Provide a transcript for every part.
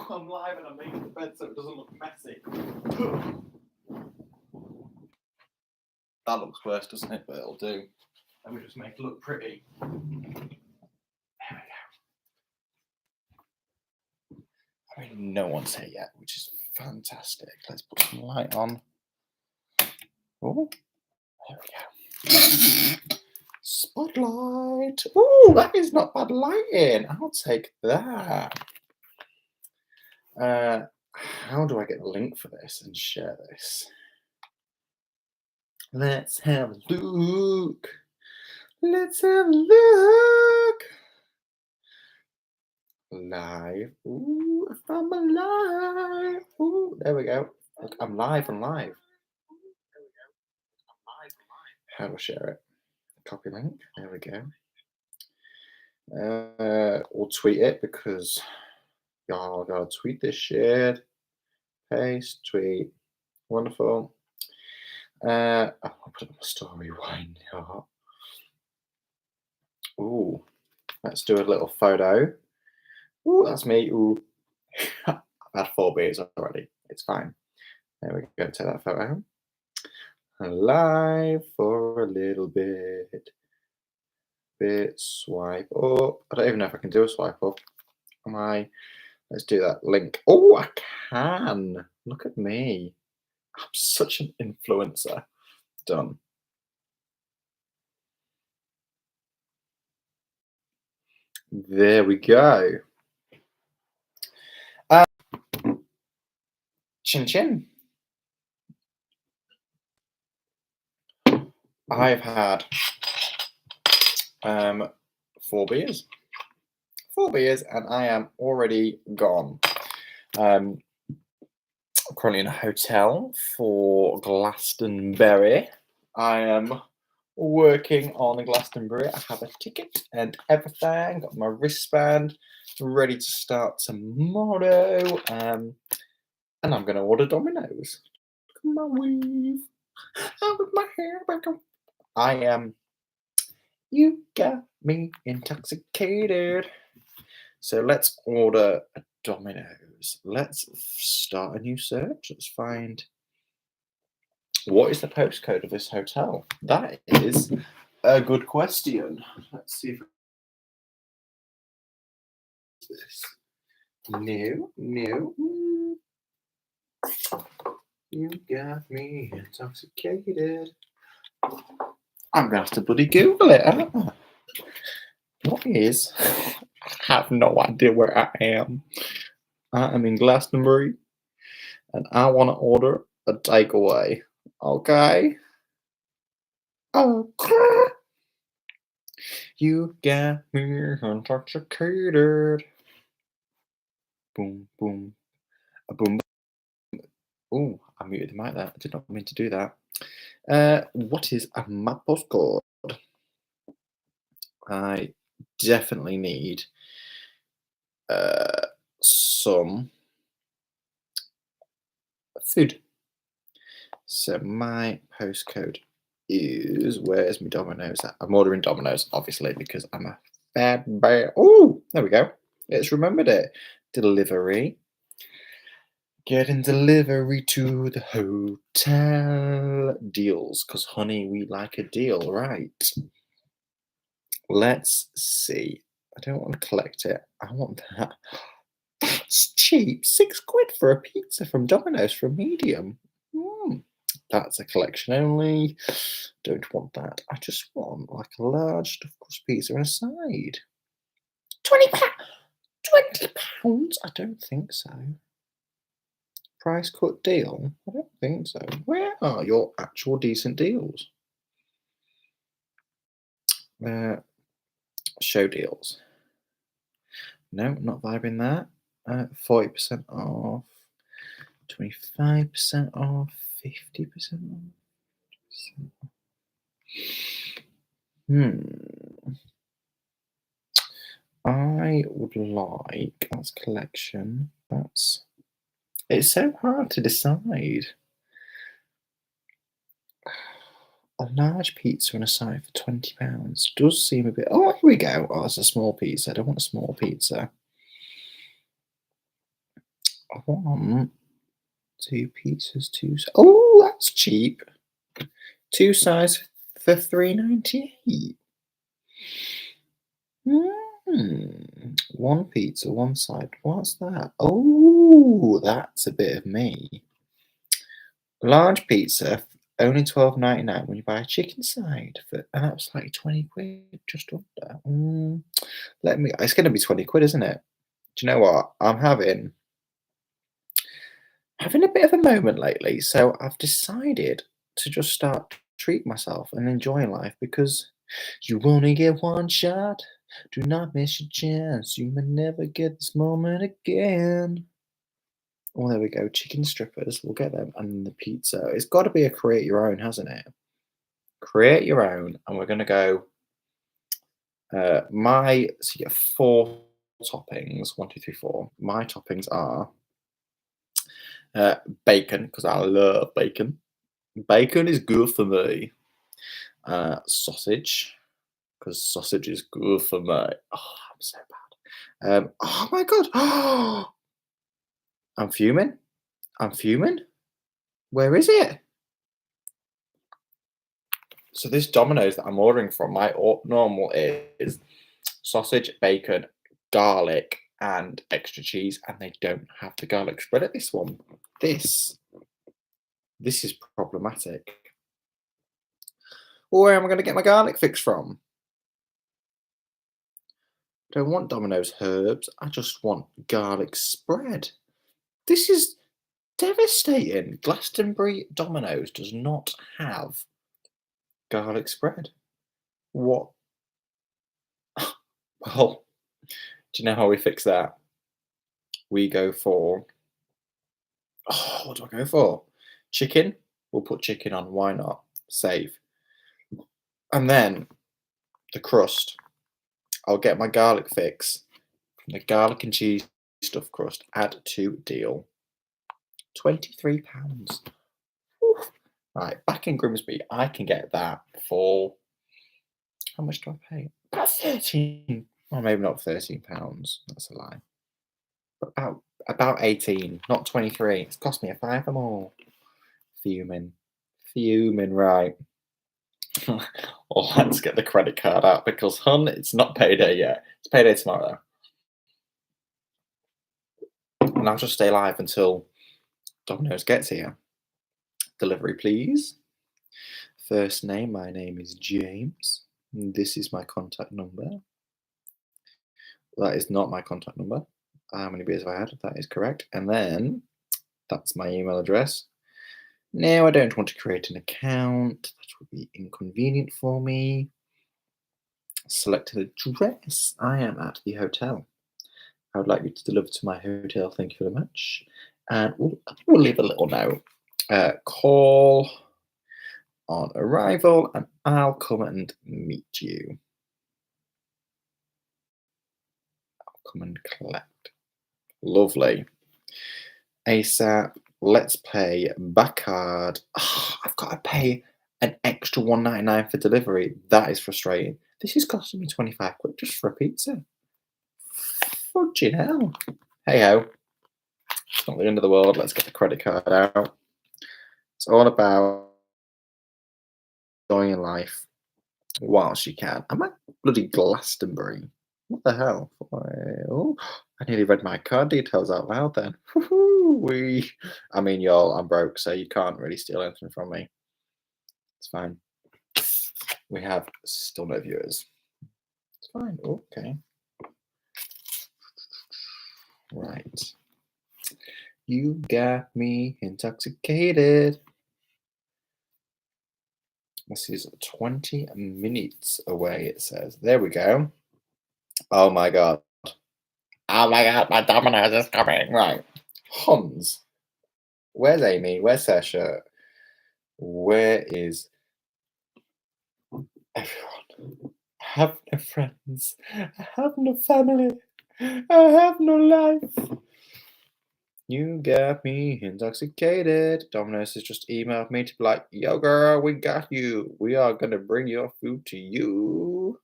Oh, I'm live and I'm making the bed so it doesn't look messy. That looks worse, doesn't it? But it'll do. Let me just make it look pretty. There we go. I mean, no one's here yet, which is fantastic. Let's put some light on. Oh, there we go. Spotlight. Oh, that is not bad lighting. I'll take that. How do I get the link for this and share this? Let's have a look. Let's have a look. Live. Ooh, I found my live. Ooh, there we go. Look, I'm live and live. How do I share it? Copy link. There we go. We'll tweet it because y'all gotta tweet this shit. Paste, tweet. Wonderful. I'll put it on my story. Why not? Ooh, let's do a little photo. Ooh, that's me. Ooh, I've had 4 beers already. It's fine. There we go. Take that photo. Live for a little bit. Swipe up. I don't even know if I can do a swipe up. Am I? Let's do that link. Oh, I can. Look at me. I'm such an influencer. Done. There we go. Chin chin. I've had 4 beers. 4 beers, and I am already gone. I'm currently in a hotel for Glastonbury. I am working on Glastonbury. I have a ticket and everything. Got my wristband ready to start tomorrow. And I'm going to order Domino's. Look at my weave. Out with my hair back on. I am. You got me intoxicated. So let's order a Domino's. Let's start a new search. Let's find. What is the postcode of this hotel? That is a good question. Let's see if this. No. You got me intoxicated. I'm gonna have to bloody Google it. What is? I have no idea where I am. I am in Glastonbury, and I want to order a takeaway. Okay. Okay. You got me intoxicated. Boom, boom, a boom. Oh, I muted the mic there. I did not mean to do that. What is my postcode? I definitely need some food. So my postcode is, where's my Domino's at? I'm ordering Domino's, obviously, because I'm a bad bear. Oh, there we go. It's remembered it. Delivery. Getting delivery to the hotel. Deals, because honey, we like a deal, right? Let's see. I don't want to collect it. I want that. That's cheap. £6 for a pizza from Domino's for a medium. That's a collection only. Don't want that. I just want like a large stuffed crust pizza and a side. £20? £20? I don't think so. Price cut deal? I don't think so. Where are your actual decent deals? Show deals. No, not vibing that. 40% off. 25% off. 50% off. I would like, that's collection. It's so hard to decide. A large pizza and a side for £20 does seem a bit. Oh, here we go. Oh, it's a small pizza. I don't want a small pizza. want two pizzas, oh, that's cheap. Two sides for 3.98. One pizza, one side. What's that? Oh, that's a bit of me. Large pizza, only 12.99 when you buy a chicken side and that's like 20 quid, just under. It's going to be 20 quid, isn't it? Do you know what? I'm having a bit of a moment lately, so I've decided to just start to treat myself and enjoy life because you only get one shot. Do not miss your chance. You may never get this moment again. Oh, there we go. Chicken strippers. We'll get them. And the pizza. It's got to be a create your own, hasn't it? Create your own. And we're going to go. So you get 4 toppings. 1, 2, 3, 4. My toppings are bacon, because I love bacon. Bacon is good for me. Sausage, because sausage is good for me. Oh, I'm so bad. Oh my god. I'm fuming. Where is it? So this Domino's that I'm ordering from, my normal is sausage, bacon, garlic, and extra cheese, and they don't have the garlic spread at this one. This is problematic. Well, where am I going to get my garlic fix from? I don't want Domino's herbs. I just want garlic spread. This is devastating. Glastonbury Domino's does not have garlic spread. What? Well, do you know how we fix that? We go for, what do I go for? Chicken. We'll put chicken on. Why not? Save. And then the crust. I'll get my garlic fix from the garlic and cheese stuffed crust. Add to deal. £23. Oof. Right, back in Grimsby, I can get that for, how much do I pay? About 13. Well, maybe not £13. That's a lie. But about 18, not 23. It's cost me a fiver more. Fuming, right. Well, let's get the credit card out because, hun, it's not payday yet. It's payday tomorrow. And I'll just stay live until Domino's gets here. Delivery, please. First name, my name is James. This is my contact number. That is not my contact number. How many beers have I had? That is correct. And then that's my email address. Now I don't want to create an account. That would be inconvenient for me. Select an address. I am at the hotel. I would like you to deliver to my hotel. Thank you very much. And we'll leave a little note. Call on arrival and I'll come and meet you. I'll come and collect. Lovely. ASAP. Let's pay back card. Oh, I've got to pay an extra £1.99 for delivery. That is frustrating. This is costing me 25 quid just for a pizza. Fudging hell. Hey ho. It's not the end of the world. Let's get the credit card out. It's all about enjoying life whilst you can. I'm at bloody Glastonbury. What the hell? Oh, I nearly read my card details out loud then. I mean, y'all, I'm broke, so you can't really steal anything from me. It's fine. We have still no viewers. It's fine. Okay. Right. You got me intoxicated. This is 20 minutes away, it says. There we go. Oh my god. Oh my god, my Domino's is coming. Right. Hans. Where's Amy? Where's Sasha? Where is everyone? I have no friends. I have no family. I have no life. You got me intoxicated. Domino's has just emailed me to be like, yo girl, we got you. We are gonna bring your food to you.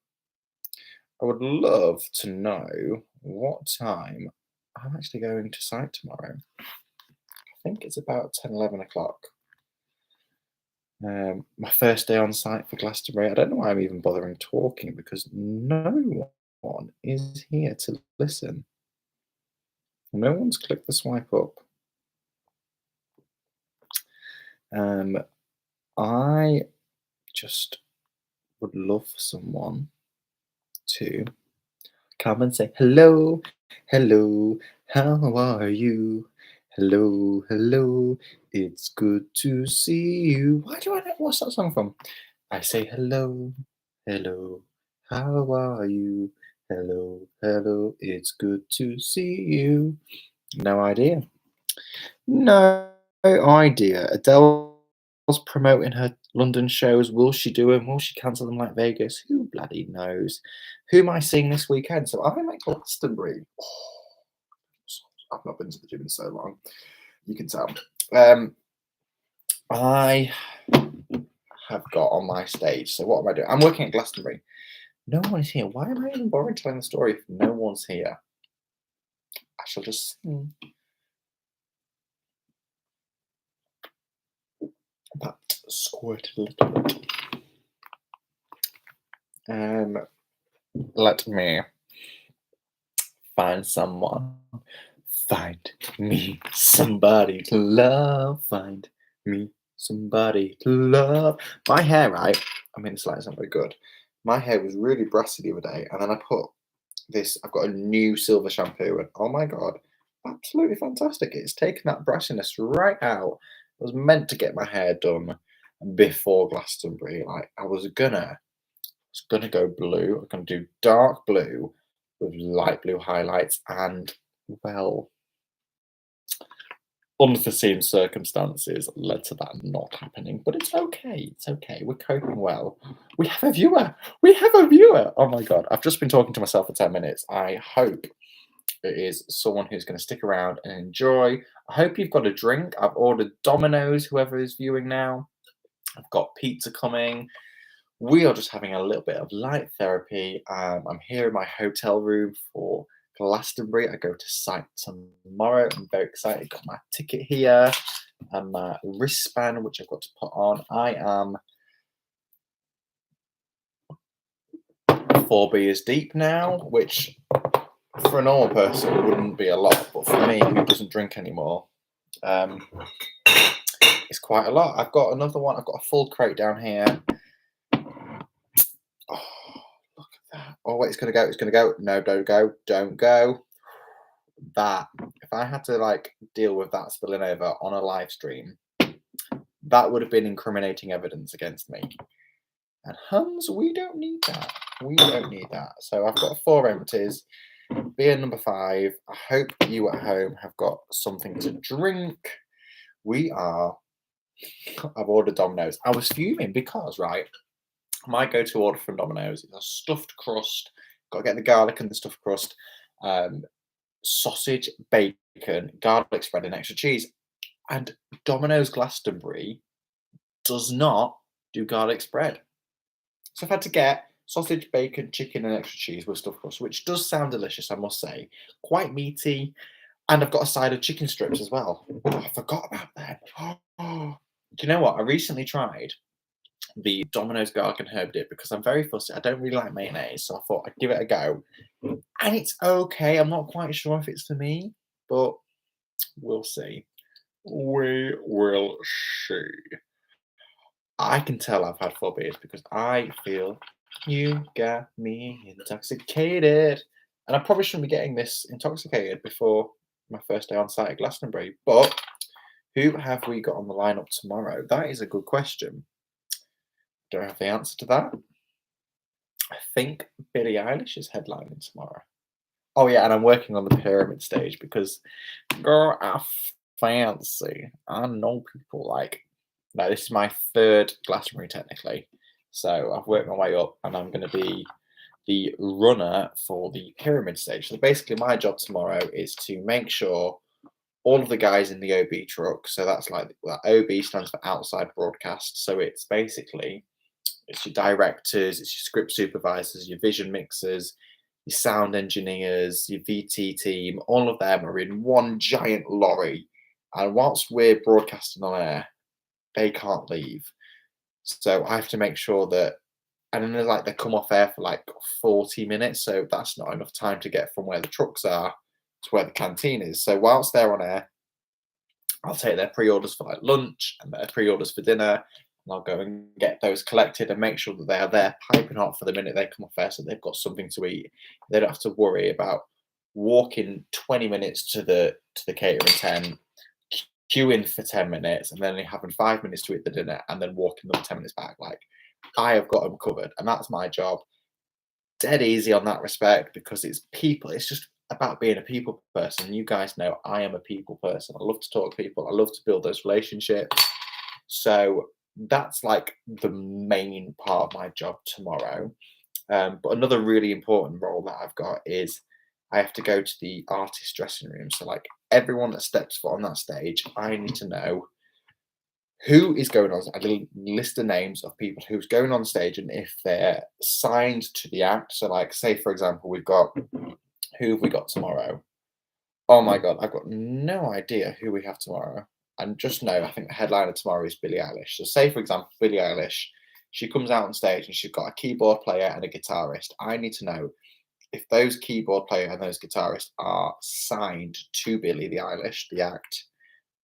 I would love to know what time I'm actually going to site tomorrow. I think it's about 10, 11 o'clock. My first day on site for Glastonbury. I don't know why I'm even bothering talking because no one is here to listen. No one's clicked the swipe up. I just would love for someone to come and say, hello, hello, how are you? Hello, hello, it's good to see you. Why do I know what's that song from? I say hello, hello, how are you? Hello, hello, it's good to see you. No idea. No idea. Adele's promoting her London shows. Will she do them? Will she cancel them like Vegas? Who bloody knows? Who am I seeing this weekend? So I'm at Glastonbury. I've not been to the gym in so long. You can tell. I have got on my stage. So what am I doing? I'm working at Glastonbury. No one's here. Why am I even bothering telling the story if no one's here? I shall just sing. That squirted a little bit. Let me find someone. Find me somebody to love. Find me somebody to love. My hair, right? I mean, this light's not very good. My hair was really brassy the other day, and then I put this. I've got a new silver shampoo, and oh my god, absolutely fantastic! It's taken that brassiness right out. I was meant to get my hair done before Glastonbury. Like I was gonna go blue. I'm gonna do dark blue with light blue highlights, and well, unforeseen circumstances led to that not happening. But it's okay. It's okay. We're coping well. We have a viewer. We have a viewer. Oh my god! I've just been talking to myself for 10 minutes. I hope it is someone who's going to stick around and enjoy. I hope you've got a drink. I've ordered Domino's. Whoever is viewing now, I've got pizza coming. We are just having a little bit of light therapy. I'm here in my hotel room for Glastonbury. I go to site tomorrow. I'm very excited. Got my ticket here and my wristband, which I've got to put on. I am 4 beers deep now, which for a normal person wouldn't be a lot, but for me, who doesn't drink anymore, it's quite a lot. I've got another one. I've got a full crate down here. Oh, look at that. Oh, wait, it's going to go. It's going to go. No, don't go. Don't go. That, if I had to like deal with that spilling over on a live stream, that would have been incriminating evidence against me. And Hans, we don't need that. We don't need that. So I've got 4 empties. Beer number 5. I hope you at home have got something to drink. I've ordered Domino's. I was fuming because, right, my go-to order from Domino's is a stuffed crust. Got to get the garlic and the stuffed crust, sausage, bacon, garlic spread, and extra cheese. And Domino's Glastonbury does not do garlic spread. So I've had to get sausage, bacon, chicken, and extra cheese with stuffed crust, which does sound delicious, I must say. Quite meaty. And I've got a side of chicken strips as well. Oh, I forgot about that. Oh, do you know what? I recently tried the Domino's garlic and herb dip because I'm very fussy. I don't really like mayonnaise, so I thought I'd give it a go. And it's okay. I'm not quite sure if it's for me, but we'll see. We will see. I can tell I've had 4 beers because I feel you got me intoxicated. And I probably shouldn't be getting this intoxicated before my first day on site at Glastonbury. But who have we got on the lineup tomorrow? That is a good question. Don't have the answer to that. I think Billie Eilish is headlining tomorrow. Oh yeah, and I'm working on the pyramid stage because, girl, I fancy. I know people like. Now this is my 3rd Glastonbury technically, so I've worked my way up, and I'm going to be the runner for the pyramid stage. So basically, my job tomorrow is to make sure all of the guys in the OB truck. So that's like that OB stands for outside broadcast. So it's basically it's your directors, it's your script supervisors, your vision mixers, your sound engineers, your VT team, all of them are in one giant lorry. And whilst we're broadcasting on air, they can't leave. So I have to make sure that, and then like they come off air for like 40 minutes. So that's not enough time to get from where the trucks are to where the canteen is. So whilst they're on air, I'll take their pre-orders for like lunch and their pre-orders for dinner, and I'll go and get those collected and make sure that they are there piping hot for the minute they come off air, so they've got something to eat. They don't have to worry about walking 20 minutes to the catering tent, queuing for 10 minutes, and then only having 5 minutes to eat the dinner, and then walking another 10 minutes back. Like I have got them covered, and that's my job. Dead easy on that respect because it's people. It's just about being a people person. You guys know I am a people person. I love to talk to people. I love to build those relationships. So that's like the main part of my job tomorrow. But another really important role that I've got is I have to go to the artist dressing room. So like everyone that steps foot on that stage, I need to know who is going on. I list the names of people who's going on stage and if they're signed to the act. So like say for example, we've got, who have we got tomorrow? Oh my god, I've got no idea who we have tomorrow. And just know, I think the headliner tomorrow is Billie Eilish. So say for example, Billie Eilish, she comes out on stage and she's got a keyboard player and a guitarist. I need to know if those keyboard player and those guitarists are signed to Billie the Eilish, the act,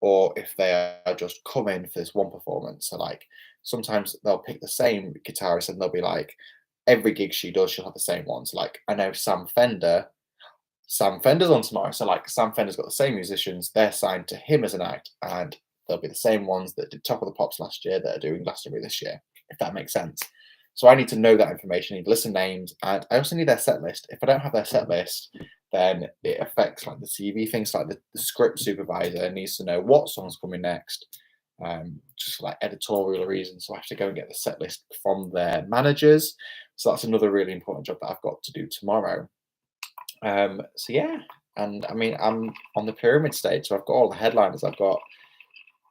or if they are just coming for this one performance. So like sometimes they'll pick the same guitarist and they'll be like, every gig she does, she'll have the same ones. Like I know Sam Fender's on tomorrow. So like Sam Fender's got the same musicians, they're signed to him as an act, and they'll be the same ones that did Top of the Pops last year that are doing Glastonbury this year, if that makes sense. So I need to know that information, I need to listen names, and I also need their set list. If I don't have their set list, then it affects like the TV things, like the script supervisor needs to know what song's coming next, just for, like editorial reasons. So I have to go and get the set list from their managers. So that's another really important job that I've got to do tomorrow. So yeah, and I mean I'm on the pyramid stage, so I've got all the headliners. I've got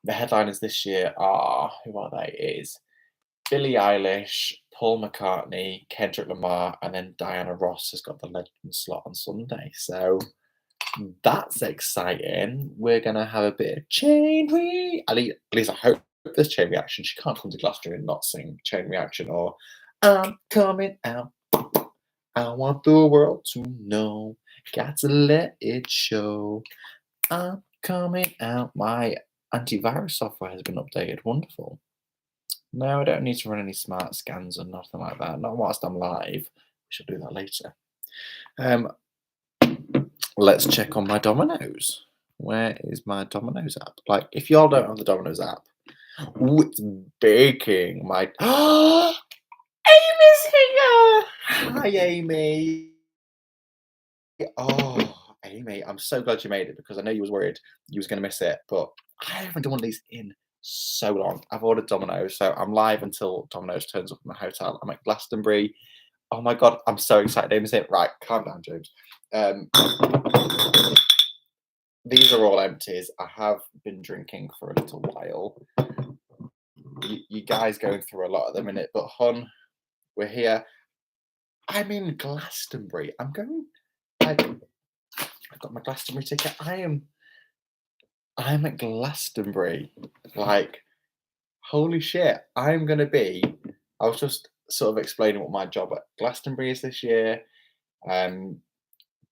the headliners this year are, who are they? Is Billie Eilish, Paul McCartney, Kendrick Lamar, and then Diana Ross has got the legend slot on Sunday. So that's exciting. We're gonna have a bit of at least I hope there's chain reaction. She can't come to Glastonbury and not sing chain reaction or I'm coming out. I want the world to know. Got to let it show. I'm coming out. My antivirus software has been updated. Wonderful. No, I don't need to run any smart scans or nothing like that. Not whilst I'm live. We shall do that later. Let's check on my Dominoes. Where is my Dominoes app? Like, if y'all don't have the Dominoes app, ooh, it's baking. My Amy's here. Hi, Amy. Oh, Amy, I'm so glad you made it because I know you was worried you was going to miss it, but I haven't done one of these in so long. I've ordered Domino's, so I'm live until Domino's turns up in my hotel. I'm at Glastonbury. Oh my god, I'm so excited. Amy's in. Right, calm down, James. These are all empties. I have been drinking for a little while. You guys going through a lot at the minute, but hon, we're here. I'm in Glastonbury. I'm going like I've got my Glastonbury ticket. I'm at Glastonbury. Like, holy shit. I'm gonna be. I was just sort of explaining what my job at Glastonbury is this year.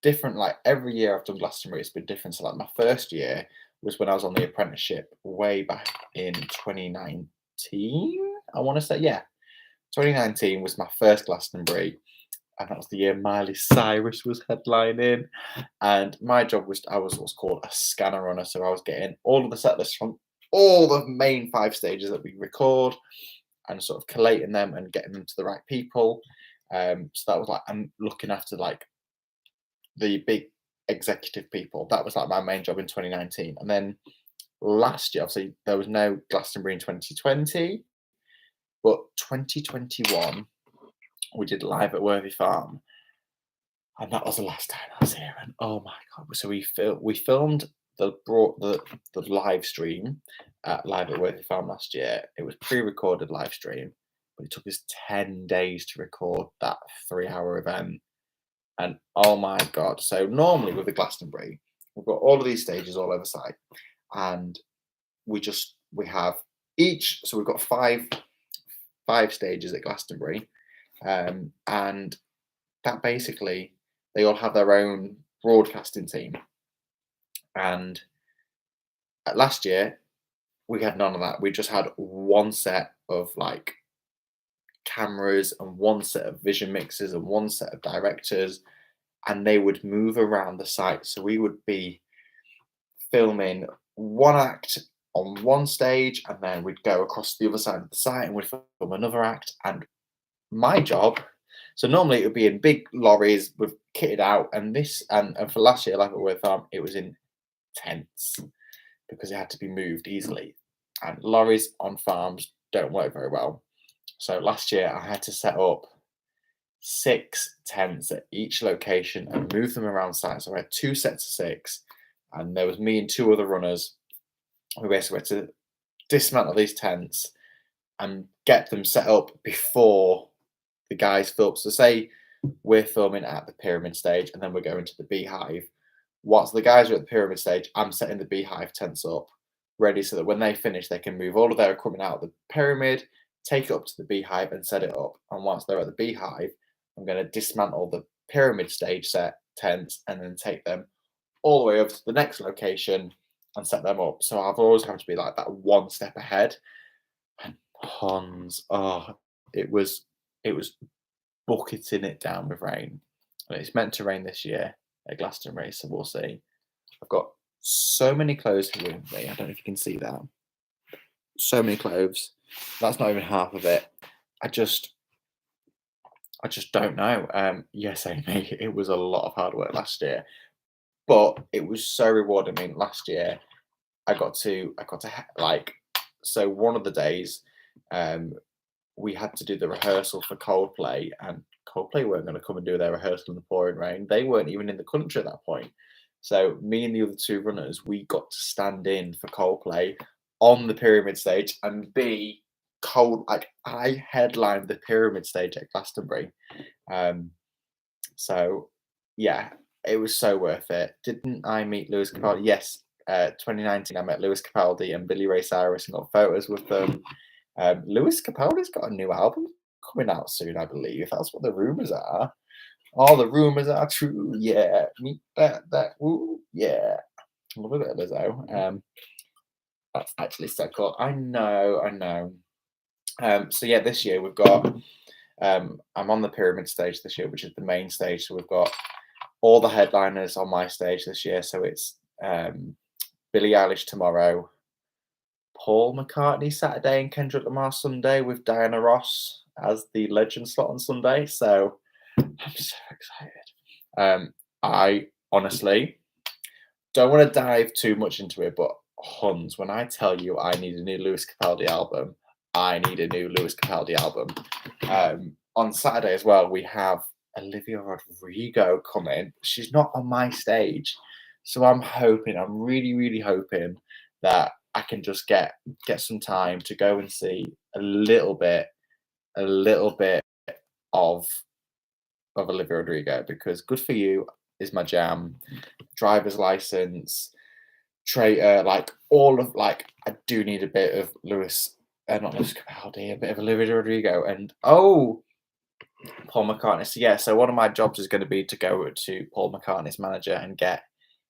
Different, like every year I've done Glastonbury, it's been different. So like my first year was when I was on the apprenticeship way back in 2019. I want to say, yeah. 2019 was my first Glastonbury. And that was the year Miley Cyrus was headlining. And my job was, I was what's called a scanner runner. So I was getting all of the set lists from all the main 5 stages that we record and sort of collating them and getting them to the right people. So that was like, I'm looking after like the big executive people. That was like my main job in 2019. And then last year, obviously, there was no Glastonbury in 2020, but 2021, we did live at Worthy Farm, and that was the last time I was here. And oh my god! So we filmed the live stream at live at Worthy Farm last year. It was pre-recorded live stream, but it took us 10 days to record that 3-hour event. And oh my God. So normally with the Glastonbury, we've got all of these stages all over site. And we have each, so we've got five stages at Glastonbury. And that basically they all have their own broadcasting team. And last year we had none of that. We just had one set of like cameras and one set of vision mixers and one set of directors, and they would move around the site. So we would be filming one act on one stage, and then we'd go across the other side of the site and we'd film another act. And my job, so normally it would be in big lorries with kitted out, and for last year, like with it was in tents because it had to be moved easily. And lorries on farms don't work very well. So last year I had to set up 6 tents at each location and move them around site. So I had 2 sets of 6, and there was me and 2 other runners. We basically had to dismantle these tents and get them set up before the guys film. So say we're filming at the pyramid stage and then we're going to the beehive. Whilst the guys are at the pyramid stage, I'm setting the beehive tents up ready so that when they finish, they can move all of their equipment out of the pyramid, take it up to the beehive and set it up. And once they're at the beehive, I'm going to dismantle the pyramid stage set tents and then take them all the way over to the next location and set them up. So I've always had to be like that one step ahead. And Hans, oh, it was bucketing it down with rain. And it's meant to rain this year at Glastonbury, so we'll see. I've got so many clothes here with me. I don't know if you can see that. So many clothes. That's not even half of it. I just don't know. Yes, Amy, it was a lot of hard work last year, but it was so rewarding. I mean, last year I got to like, so one of the days, we had to do the rehearsal for Coldplay, and Coldplay weren't going to come and do their rehearsal in the pouring rain. They weren't even in the country at that point. So me and the other 2 runners, we got to stand in for Coldplay on the pyramid stage and be cold. Like I headlined the pyramid stage at Glastonbury. So yeah, it was so worth it. Didn't I meet Lewis Capaldi? Yes, 2019 I met Lewis Capaldi and Billy Ray Cyrus and got photos with them. Lewis Capaldi's got a new album coming out soon, I believe. That's what the rumors are. All the rumors are true. Yeah, meet that. Woo, yeah. Love a bit of Lizzo. That's actually so cool. I know. So yeah, this year we've got. I'm on the pyramid stage this year, which is the main stage. So we've got all the headliners on my stage this year. So it's Billie Eilish tomorrow, Paul McCartney Saturday, and Kendrick Lamar Sunday, with Diana Ross as the legend slot on Sunday. So I'm so excited. I honestly don't want to dive too much into it, but Huns, when I tell you I need a new Lewis Capaldi album, I need a new Lewis Capaldi album. On Saturday as well, we have Olivia Rodrigo coming. She's not on my stage, so I'm really, really hoping that I can just get some time to go and see a little bit of Olivia Rodrigo, because Good For You is my jam. Driver's License, Traitor, like all of like I do need a bit of not Lewis Capaldi, a bit of Olivia Rodrigo, and Paul McCartney. So yeah, so one of my jobs is going to be to go to Paul McCartney's manager and get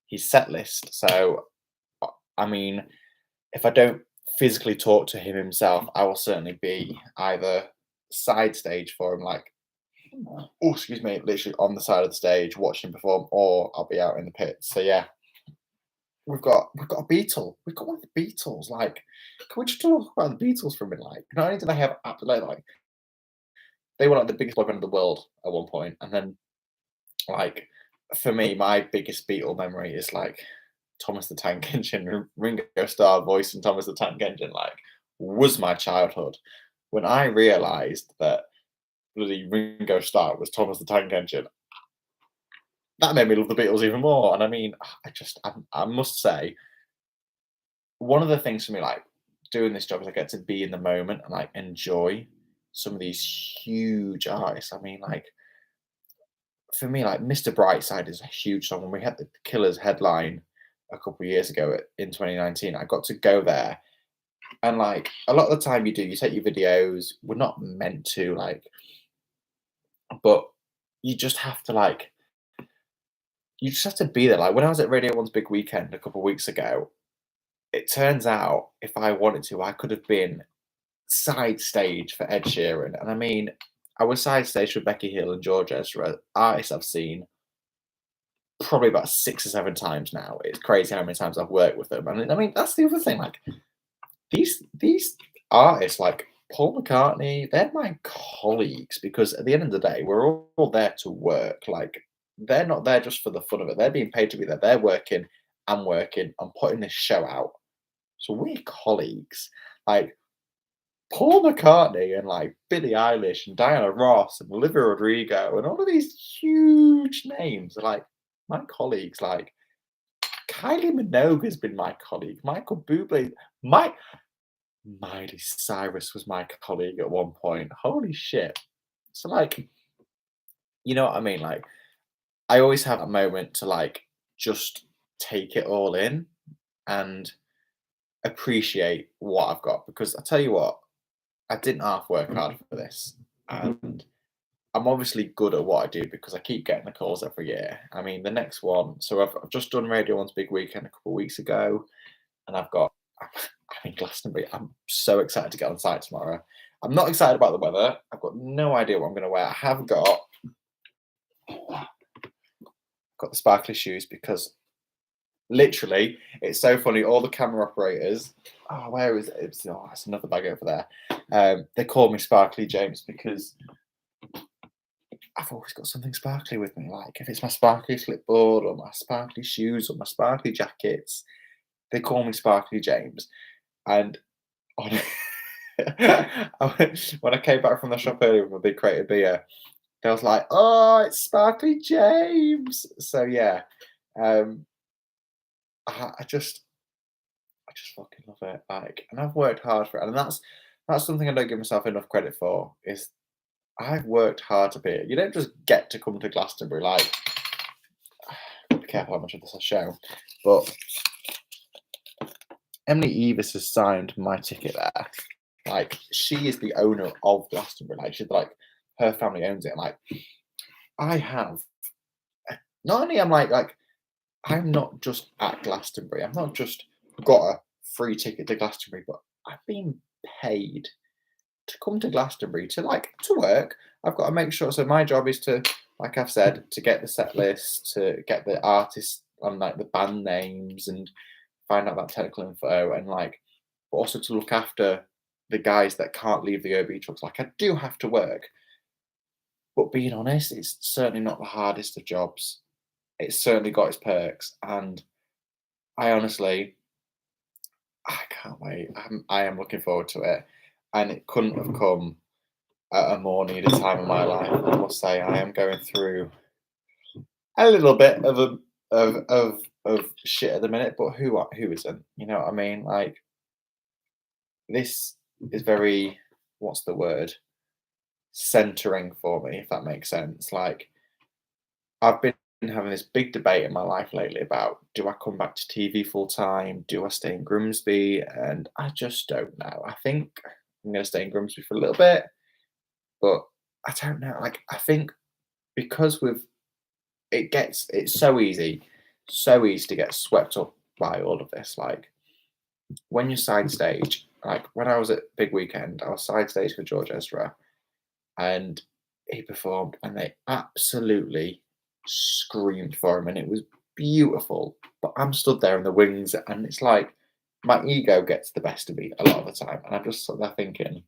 his set list. So I mean, if I don't physically talk to him himself, I will certainly be either side stage for him, like, oh, excuse me, literally on the side of the stage watching him perform, or I'll be out in the pits. So yeah, we've got a Beatle. We've got one of the Beatles. Like, can we just talk about the Beatles for a minute? Like, not only did they have like they were like the biggest boy band in the world at one point, and then like for me, my biggest Beatle memory is like Thomas the Tank Engine, Ringo Starr voice, and Thomas the Tank Engine. Like, was my childhood. When I realised that bloody Ringo Starr was Thomas the Tank Engine, that made me love the Beatles even more. And I mean, I must say, one of the things for me, like doing this job, is I get to be in the moment and like enjoy some of these huge artists. I mean, like for me, like Mr. Brightside is a huge song. When we had the Killers headline a couple of years ago in 2019, I got to go there. And like a lot of the time you take your videos. We're not meant to like, but you just have to like, you just have to be there. Like when I was at Radio One's big weekend a couple of weeks ago, it turns out if I wanted to, I could have been side stage for Ed Sheeran. And I mean, I was side stage for Becky Hill and George Ezra, artists I've seen probably about 6 or 7 times now. It's crazy how many times I've worked with them. And I mean, that's the other thing. Like these artists, like Paul McCartney, they're my colleagues because at the end of the day, we're all there to work. Like they're not there just for the fun of it. They're being paid to be there. They're working. I'm working. I'm putting this show out. So we're colleagues. Like Paul McCartney and like Billie Eilish and Diana Ross and Olivia Rodrigo and all of these huge names are like my colleagues. Like Kylie Minogue has been my colleague. Michael Bublé, Miley Cyrus was my colleague at one point. Holy shit! So like, you know what I mean? Like, I always have a moment to like just take it all in and appreciate what I've got because I tell you what, I didn't half work hard for this, and I'm obviously good at what I do because I keep getting the calls every year. I mean, the next one, so I've just done Radio One's big weekend a couple of weeks ago, and I've got, I'm in Glastonbury. I'm so excited to get on site tomorrow. I'm not excited about the weather. I've got no idea what I'm going to wear. I have got the sparkly shoes because literally, it's so funny. All the camera operators, oh, where is it? It's another bag over there. They call me Sparkly James because I've always got something sparkly with me. Like if it's my sparkly clipboard or my sparkly shoes or my sparkly jackets, they call me Sparkly James. And on, when I came back from the shop earlier with my big crate of beer, they was like, "Oh, it's Sparkly James." So yeah, I just fucking love it. Like, and I've worked hard for it, and that's something I don't give myself enough credit for. Is I've worked hard to be here. You don't just get to come to Glastonbury. Like, be careful how much of this I show, but Emily Evis has signed my ticket there. Like, she is the owner of Glastonbury. Like, she's like, her family owns it. And like, I have. Not only am like, I'm not just at Glastonbury. I've not just got a free ticket to Glastonbury, but I've been paid to come to Glastonbury to work. I've got to make sure. So my job is to, like I've said, to get the set list, to get the artists on like the band names and find out that technical info, and like, but also to look after the guys that can't leave the OB trucks. Like I do have to work, but being honest, it's certainly not the hardest of jobs. It's certainly got its perks, and I honestly, I can't wait. I am looking forward to it, and it couldn't have come at a more needed time in my life. I must say, I am going through a little bit of shit at the minute, but who isn't? You know what I mean? Like this is very, what's the word? Centering for me, if that makes sense. Like I've been having this big debate in my life lately about do I come back to TV full time? Do I stay in Grimsby? And I just don't know. I think I'm going to stay in Grimsby for a little bit, but I don't know. Like I think because it's so easy to get swept up by all of this. Like when you're side stage, like when I was at Big Weekend, I was side stage for George Ezra, and he performed, and they absolutely screamed for him, and it was beautiful. But I'm stood there in the wings, and it's like my ego gets the best of me a lot of the time, and I'm just sort of thinking,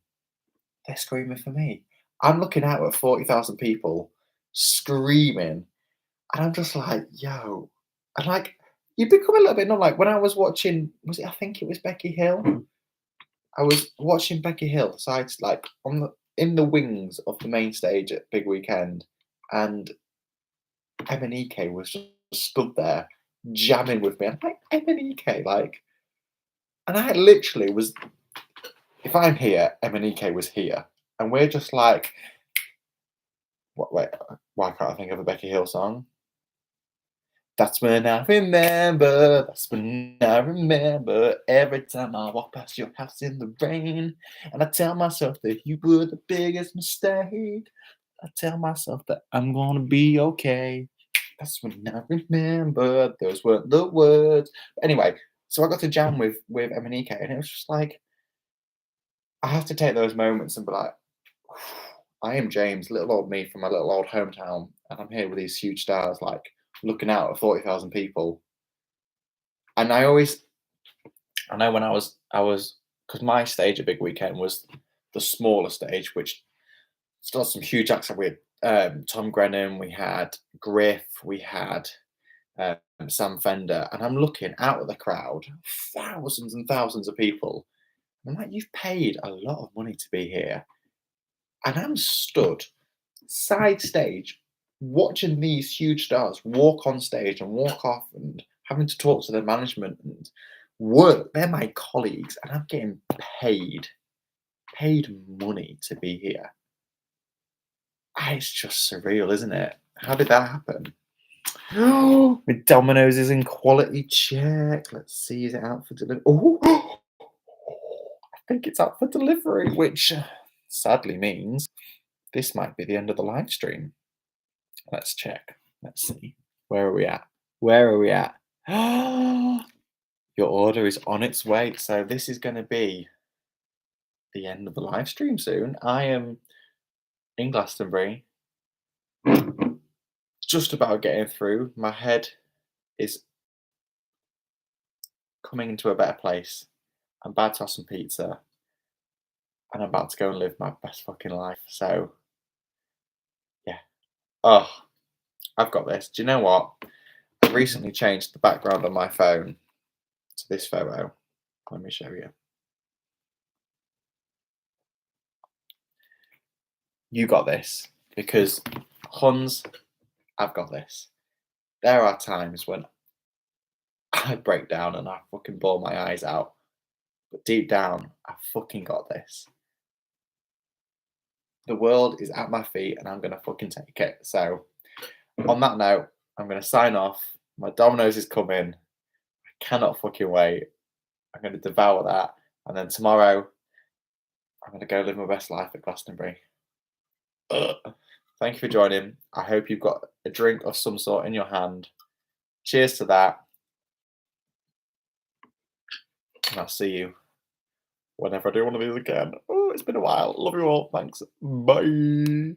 they're screaming for me. I'm looking out at 40,000 people screaming, and I'm just like, yo, and like you become a little bit not like when I was watching. Was it? I think it was Becky Hill. I was watching Becky Hill sides like in the wings of the main stage at Big Weekend, and Emanike was just stood there jamming with me. I'm like, Emanike, like, and I literally was, if I'm here, Emanike was here. And we're just like, what, wait, Why can't I think of a Becky Hill song? That's when I remember, that's when I remember, every time I walk past your house in the rain, and I tell myself that you were the biggest mistake. I tell myself that I'm gonna be okay. That's when I remember, those weren't the words. But anyway, so I got to jam with Emanike, and it was just like, I have to take those moments and be like, I am James, little old me from my little old hometown, and I'm here with these huge stars, like looking out at 40,000 people. And I know when I was, because my stage at Big Weekend was the smaller stage, which still had some huge acts. Like we had Tom Grennan, we had Griff, we had Sam Fender, and I'm looking out at the crowd, thousands and thousands of people. I'm like, you've paid a lot of money to be here, and I'm stood side stage watching these huge stars walk on stage and walk off and having to talk to their management and work. They're my colleagues, and I'm getting paid money to be here. It's just surreal, isn't it? How did that happen? Oh, my Domino's is in quality check. Let's see, is it out for delivery? Oh, I think it's out for delivery, which sadly means this might be the end of the live stream. Let's check. Let's see. Where are we at? Where are we at? Your order is on its way. So this is going to be the end of the live stream soon. I am in Glastonbury, just about getting through. My head is coming into a better place. I'm about to have some pizza, and I'm about to go and live my best fucking life. So yeah. Oh, I've got this. Do you know what? I recently changed the background on my phone to this photo. Let me show you. You got this, because Huns, I've got this. There are times when I break down and I fucking bawl my eyes out, but deep down, I fucking got this. The world is at my feet and I'm gonna fucking take it. So, on that note, I'm gonna sign off. My Domino's is coming. I cannot fucking wait. I'm gonna devour that, and then tomorrow, I'm gonna go live my best life at Glastonbury. Ugh. Thank you for joining. I hope you've got a drink of some sort in your hand. Cheers to that, and I'll see you whenever I do one of these again. Oh, it's been a while. Love you all. Thanks. Bye.